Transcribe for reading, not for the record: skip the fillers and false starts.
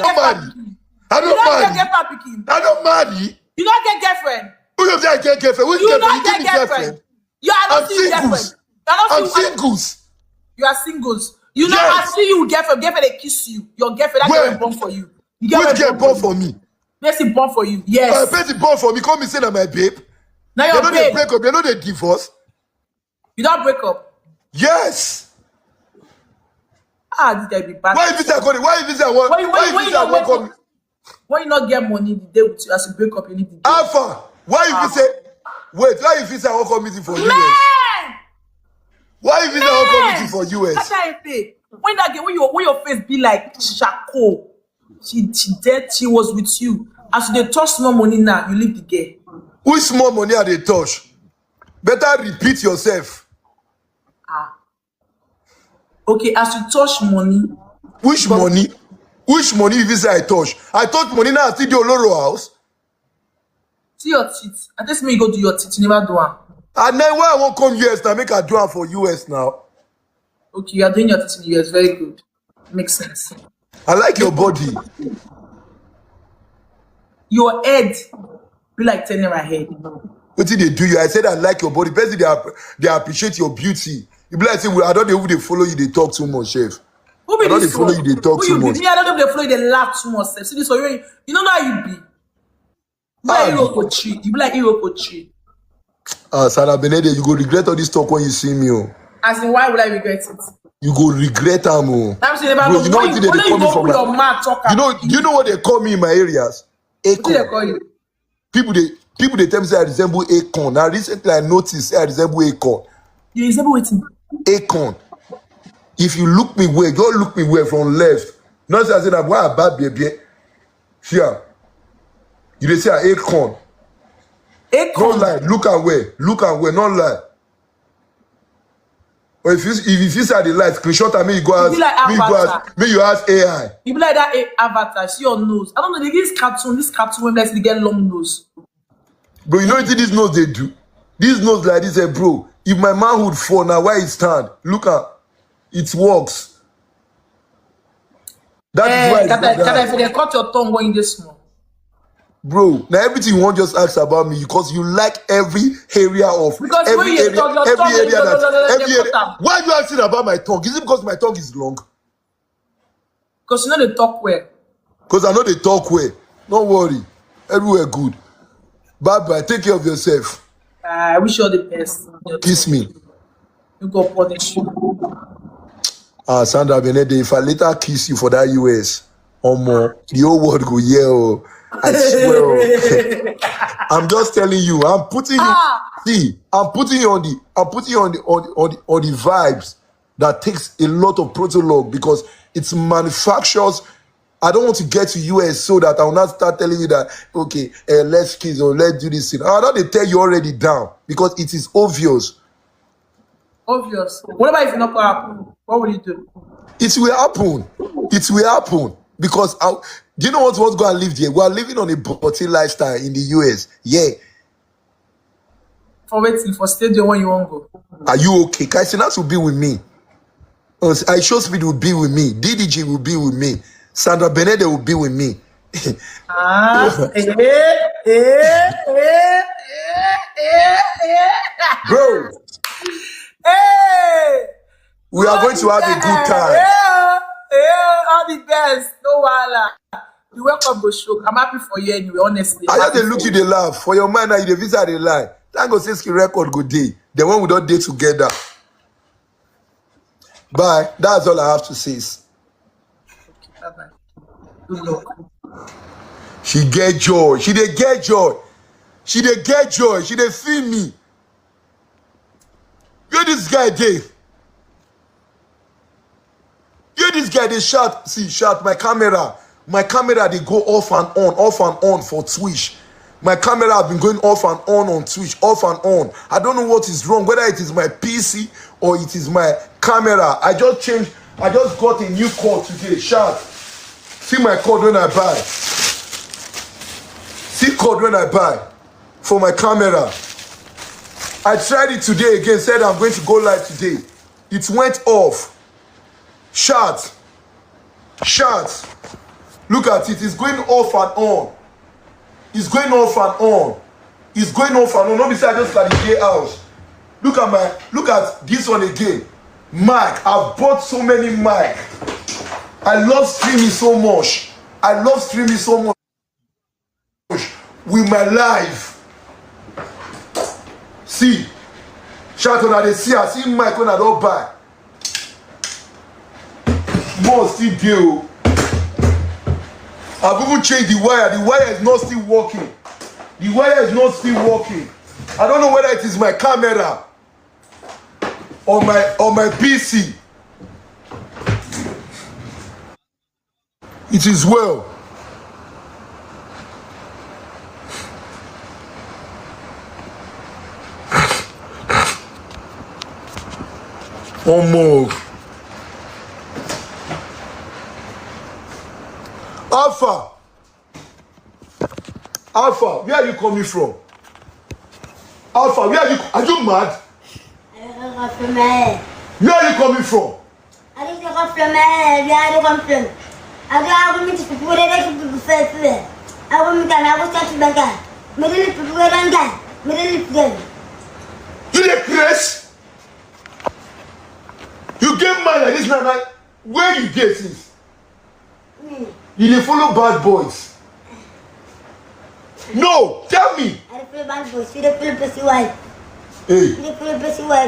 don't marry. I don't marry. I don't marry. You don't get girlfriend. Who you say I get girlfriend? Which You girlfriend? don't get girlfriend. You are not singles. I'm singles. You are singles. You know, I see you with girlfriend. Girlfriend, they kiss you. Your girlfriend, that girl born for you. Which girl born for me? Person born for you. Yes. Person born for me. Come and say that my babe. Now your babe. They break up. They know they divorce. You don't break up. Yes. This guy be bad. Why if it's a call? Why if it's a one? When you not get money the day with you as you break up, you need to. Alpha. Why if you say? Wait. Why if it's a one committee for US? Why if it's a one committee for US? That's how I pay. When that girl, when your face be like Shako, she dead. She was with you. As they touch small money now, you leave the girl. Which small money are they touch? Better repeat yourself. Okay, as you touch money. Which money? Which money if you say I touch? I touch money now. I still do Oloro house. See your teeth. I just me you go do your teeth. You never do one. And then why I won't come US now? Make a do one for US now. Okay, you are doing your teeth in the US. Very good. Makes sense. I like your body. Your head be like 10 naira head. What did they do you? I said I like your body. Basically, they appreciate your beauty. You be like say, I don't know who they follow you. They talk too much, chef. Who be I don't this they follow you. They talk too much. Me, I don't know if they follow you. They laugh too much. See this one. You know how you be. You be like Iroko tree. You be like Iroko tree. Sarah Benede, you go regret all this talk when you see me. Oh. As in, why would I regret it? You go regret them. Oh. I'm saying about bro, you know what they call me from your mouth talker. You know what they call me in my areas? What do they call you? People they tell me say I resemble acorn. Now recently I noticed I resemble acorn. You resemble what? Acorn. If you look me well, go look me well from left. Not say I said why a bad baby. Here. You say acorn. Acorn. Don't lie. Look and where. Look and where. Not lie. Or if you say the light, screenshot and me you go ask me you ask AI. You be like that avatar. See your nose. I don't know. This cartoon when they get long nose. Bro, you know what this nose they do? This nose like this, bro. If my manhood fall now, why it stand? Look at it works. That is why if they cut your tongue going this small. Bro, now everything you want just ask about me because you like every area of every area. Why are you asking about my tongue? Is it because my tongue is long? Because you know they talk well. Because I know they talk well. Don't worry. Everywhere good. Bye-bye. Take care of yourself. I wish you all the best. Kiss me. You go punish you. Sandra Benede, if I later kiss you for that US, the whole world go yell. I swear. I'm just telling you. I'm putting you. See, I'm putting you on the vibes that takes a lot of protolog because it's manufactures. I don't want to get to US so that I will not start telling you that okay, let's kiss or let's do this thing. I don't they tell you already down because it is obvious. Obvious. What about if it not happen? What will you do? It will happen. It will happen because do you know what wants to go and live there? We are living on a poverty lifestyle in the US. Yeah. For waiting for stadium when you won't go. Are you okay? Kaisinas will be with me. I show speed will be with me. DDG will be with me. Sandra Benede will be with me. Bro. Hey. We are going to have a good time. All the best. No wala. You welcome go show. I'm happy for you anyway, honestly. I just they look you, they laugh. For your mind now, you the visa they lie. Thank God says record good day. The one we don't date together. Bye. That's all I have to say. Bye-bye. Good luck. She get joy. She dey get joy. She dey get joy. She dey feel me. Where this guy dey? Where this guy dey shout? See, shout my camera. My camera they go off and on for Twitch. My camera have been going off and on Twitch, off and on. I don't know what is wrong, whether it is my PC or it is my camera. I just got a new cord today. Shout. See my cord when I buy. See cord when I buy for my camera. I tried it today again, said I'm going to go live today. It went off. Shout. Shout. Look at it. It's going off and on. It's going off and on. It's going off and on. Not beside just like the gay house. Look at this one again. Mic. I've bought so many mic. I love streaming so much. I love streaming so much with my life. See, shout out they see. I see mic when I don't buy. More still deal. I've even changed the wire. The wire is not still working. The wire is not still working. I don't know whether it is my camera or my PC. It is well. One more. Alpha, where are you coming from? Alpha, where are you mad? Where are you coming from? You dey craze? You get mad like this now? Where you get this? You dey follow bad boys? No, tell me. I follow bad boys. You dey follow pussy wife. Hey. You dey follow pussy wife.